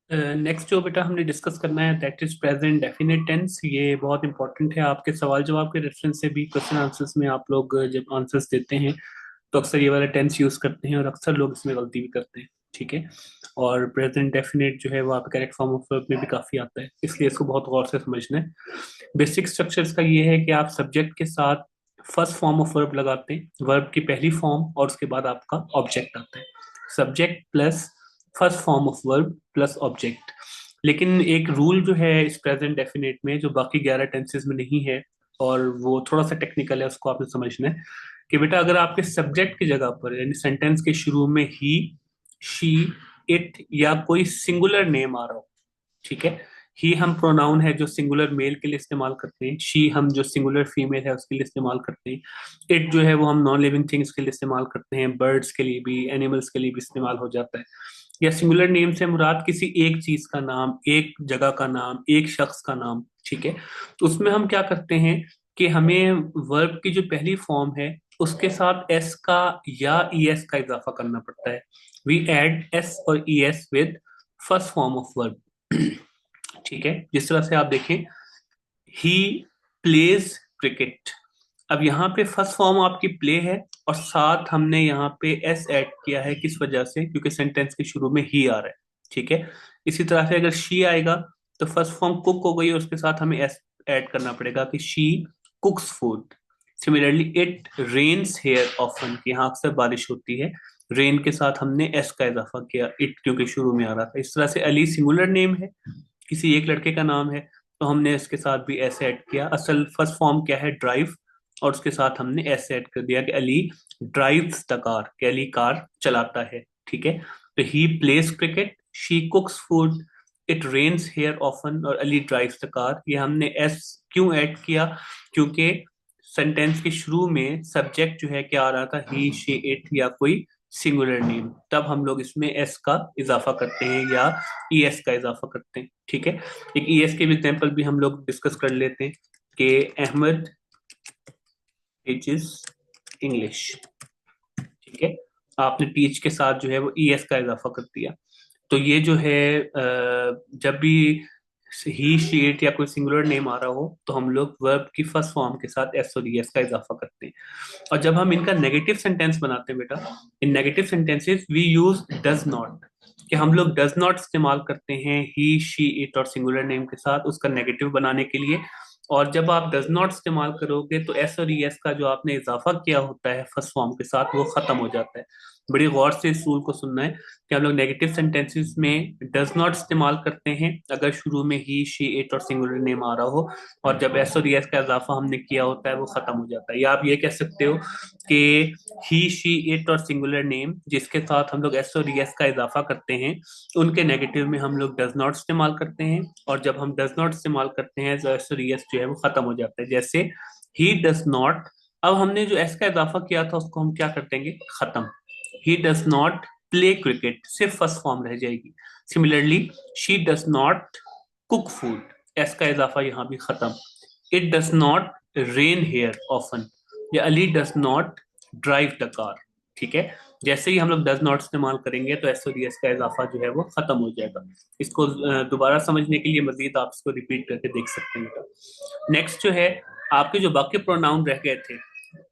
Next जो बेटा हमने डिस्कस करना है that is present definite tense. ये बहुत इंपॉर्टेंट है, आपके सवाल जवाब के रेफरेंस से भी क्वेश्चन आंसर्स में आप लोग जब आंसर्स देते हैं तो अक्सर ये वाला टेंस यूज करते हैं और अक्सर लोग इसमें गलती भी करते हैं। ठीक है। और प्रेजेंट डेफिनेट जो है वो आपके करेक्ट फॉर्म ऑफ वर्ब में भी काफी आता है, इसलिए इसको बहुत गौर से समझना है। बेसिक स्ट्रक्चर इसका ये है कि आप सब्जेक्ट के साथ फर्स्ट फॉर्म ऑफ वर्ब लगाते हैं, वर्ब की पहली फॉर्म, और उसके बाद आपका ऑब्जेक्ट आता है। Subject plus first form of verb plus object. लेकिन एक रूल जो है इस प्रेजेंट डेफिनेट में जो बाकी 11 टेंसेस में नहीं है, और वो थोड़ा सा टेक्निकल है, उसको आपने समझना है कि बेटा अगर आपके सब्जेक्ट की जगह पर यानी सेंटेंस के शुरू में ही, शी, इट या कोई सिंगुलर नेम आ रहा हो। ठीक है। ही हम प्रोनाउन है जो सिंगुलर मेल के लिए इस्तेमाल करते हैं, शी हम जो सिंगुलर फीमेल है उसके लिए इस्तेमाल करते हैं, इट जो है वो हम नॉन लिविंग थिंग्स के लिए इस्तेमाल करते हैं, बर्ड्स के लिए भी, एनिमल्स के लिए भी इस्तेमाल हो जाता है। या सिंगुलर नेम से मुराद किसी एक चीज का नाम, एक जगह का नाम, एक शख्स का नाम। ठीक है। तो उसमें हम क्या करते हैं कि हमें वर्ब की जो पहली फॉर्म है उसके साथ एस का या ई एस का इजाफा करना पड़ता है। वी एड एस और E S with first form of verb. ठीक है। जिस तरह से आप देखें, ही प्लेज क्रिकेट। अब यहाँ पे फर्स्ट फॉर्म आपकी प्ले है और साथ हमने यहाँ पे एस ऐड किया है, किस वजह से? क्योंकि सेंटेंस के शुरू में ही आ रहा है। ठीक है। इसी तरह से अगर शी आएगा तो फर्स्ट फॉर्म कुक हो गई और उसके साथ हमें एस ऐड करना पड़ेगा कि she cooks food. Similarly it rains here often, कि यहाँ अक्सर बारिश होती है, रेन के साथ हमने एस का इजाफा किया, इट क्योंकि शुरू में आ रहा था। इस तरह से अली सिंगुलर नेम है, किसी एक लड़के का नाम है, तो हमने इसके साथ भी एस ऐड किया। असल फर्स्ट फॉर्म क्या है? ड्राइव, और उसके साथ हमने एस ऐड कर दिया कि अली ड्राइव्स द कार, कि अली कार चलाता है। ठीक है। तो he plays cricket, she cooks food, it rains here often और अली ड्राइव्स द कार। ये हमने एस क्यों ऐड किया? क्योंकि सेंटेंस के शुरू में सब्जेक्ट जो है क्या आ रहा था? ही, शी, इट या कोई सिंगुलर नेम, तब हम लोग इसमें एस का इजाफा करते हैं या ई एस का इजाफा करते हैं। ठीक है। एक ई एस के एग्जाम्पल भी हम लोग डिस्कस कर लेते हैं कि अहमद टीचेस इंग्लिश। ठीक है। आपने टीच के साथ जो है वो ई एस का इजाफा कर दिया। तो ये जो है जब भी ही, शी, इट या कोई सिंगुलर नेम आ रहा हो तो हम लोग वर्ब की फर्स्ट फॉर्म के साथ एस और ई एस का इजाफा करते हैं। और जब हम इनका नेगेटिव सेंटेंस बनाते हैं बेटा, in negative sentences we use does not, कि हम लोग डज नॉट इस्तेमाल करते हैं ही, शी, इट और सिंगुलर नेम के साथ उसका नेगेटिव बनाने के लिए। और जब आप डज नॉट इस्तेमाल करोगे तो एस और ई एस का जो आपने इजाफा किया होता है फर्स्ट फॉर्म के साथ वो खत्म हो जाता है। बड़ी गौर से इस रूल को सुनना है कि हम लोग नेगेटिव सेंटेंसेस में डज नॉट इस्तेमाल करते हैं अगर शुरू में ही, शी, इट और सिंगुलर नेम आ रहा हो, और जब एस और एस का इजाफा हमने किया होता है वो खत्म हो जाता है। या आप ये कह सकते हो कि ही, शी, इट और सिंगुलर नेम जिसके साथ हम लोग एस और एस का इजाफा करते हैं उनके नेगेटिव में हम लोग डज नॉट इस्तेमाल करते हैं, और जब हम डज नॉट इस्तेमाल करते हैं तो एस और एस जो है वो खत्म हो जाता है। जैसे ही डज नॉट, अब हमने जो एस का इजाफा किया था उसको हम क्या कर देंगे? खत्म। He does not play cricket, सिर्फ फर्स्ट फॉर्म रह जाएगी। Similarly she does not cook food, S का इजाफा यहां भी खत्म। It does not rain here often, या Ali does not drive the car. ठीक है। जैसे ही हम लोग डज नॉट इस्तेमाल करेंगे तो एस और एस का इजाफा जो है वो खत्म हो जाएगा। इसको दोबारा समझने के लिए मजीद आप इसको रिपीट करके देख सकते हैं। नेक्स्ट जो है, आपके जो बाकी प्रोनाउन रह गए थे,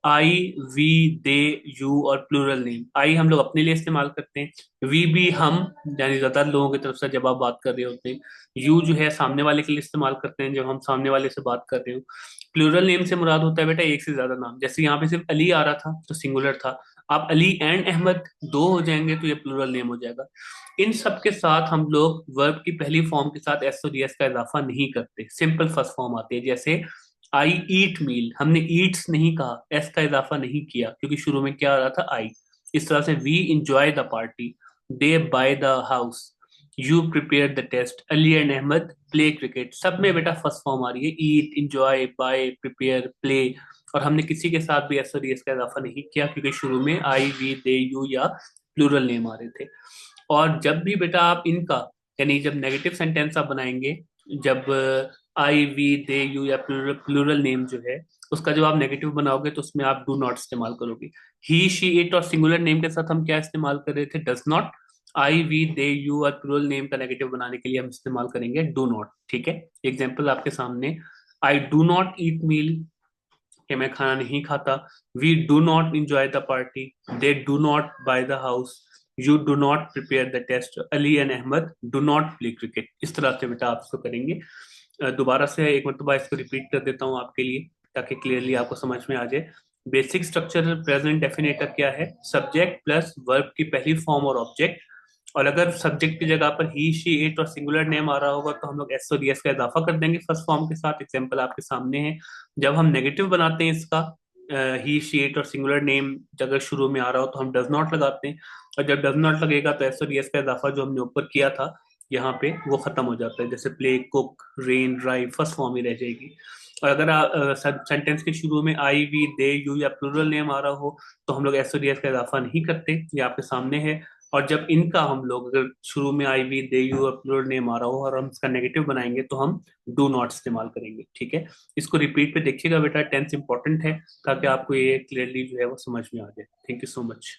आई, वी, दे, यू और प्लूरल नेम। आई हम लोग अपने लिए इस्तेमाल करते हैं, वी भी हम यानी ज्यादातर लोगों की तरफ से जब आप बात कर रहे होते हैं, यू जो है सामने वाले के लिए इस्तेमाल करते हैं जब हम सामने वाले से बात कर रहे हो। प्लूरल नेम से मुराद होता है बेटा एक से ज्यादा नाम, जैसे यहाँ पे सिर्फ अली आ रहा था तो सिंगुलर था, आप अली एंड अहमद दो हो जाएंगे तो ये प्लूरल नेम हो जाएगा। इन सब के साथ हम लोग वर्ब की पहली फॉर्म के साथ एस और एस का इजाफा नहीं करते, सिंपल फर्स्ट फॉर्म आती है। जैसे आई ईट मील, हमने ईट्स नहीं कहा, एस का इजाफा नहीं किया क्योंकि शुरू में क्या आ रहा था? आई। इस तरह से we enjoy the party, they buy the house, you prepare the test, Ali and Ahmad play cricket. सब में बेटा फर्स्ट फॉर्म आ रही है, eat, enjoy, buy, prepare, play. और हमने किसी के साथ भी एस और एस का इजाफा नहीं किया क्योंकि शुरू में आई, वी, दे, यू या प्लूरल नेम आ रहे थे। और जब भी बेटा आप इनका यानी जब नेगेटिव सेंटेंस आप बनाएंगे, जब आई, वी, दे, यू या प्लूरल नेम जो है उसका जब आप नेगेटिव बनाओगे तो उसमें आप डू नॉट इस्तेमाल करोगे। ही, शी, इट और सिंगुलर नेम के साथ हम क्या इस्तेमाल कर रहे थे? Does not. I we they you और प्लूरल नेम का नेगेटिव बनाने के लिए हम इस्तेमाल करेंगे डू नॉट। ठीक है, एग्जाम्पल आपके सामने, आई डू नॉट ईट मील, कि मैं खाना नहीं खाता। We do not enjoy the party, they do not buy the house, you do not prepare the test, Ali and Ahmad do not play cricket. इस तरह से बेटा आप इसको करेंगे। दोबारा से एक मरतबा इसको रिपीट कर देता हूँ आपके लिए, ताकि क्लियरली आपको समझ में आ जाए। बेसिक स्ट्रक्चर प्रेजेंट डेफिनेट का क्या है? सब्जेक्ट प्लस वर्ब की पहली फॉर्म और ऑब्जेक्ट, और अगर सब्जेक्ट की जगह पर ही शी इट और सिंगुलर नेम आ रहा होगा तो हम लोग एस और एस का इजाफा कर देंगे फर्स्ट फॉर्म के साथ। एग्जांपल आपके सामने है, जब हम नेगेटिव बनाते हैं इसका, ही शी इट और सिंगुलर नेम अगर शुरू में आ रहा हो तो हम डज नॉट लगाते हैं, और जब डज नॉट लगेगा तो एस और एस का इजाफा जो हमने ऊपर किया था यहाँ पे वो खत्म हो जाता है। जैसे play, cook, rain, drive, first form ही रह जाएगी। और अगर सेंटेंस के शुरू में आई वी दे यू या प्लूरल नेम आ रहा हो तो हम लोग एस और एस का इजाफा नहीं करते, ये आपके सामने है। और जब इनका हम लोग अगर शुरू में I we they you upload name आ रहा हो और हम इसका नेगेटिव बनाएंगे तो हम डू नॉट इस्तेमाल करेंगे। ठीक है, इसको रिपीट पे देखिएगा बेटा, टेंस इंपॉर्टेंट है ताकि आपको ये क्लियरली जो है वो समझ में आ जाए। Thank you so much.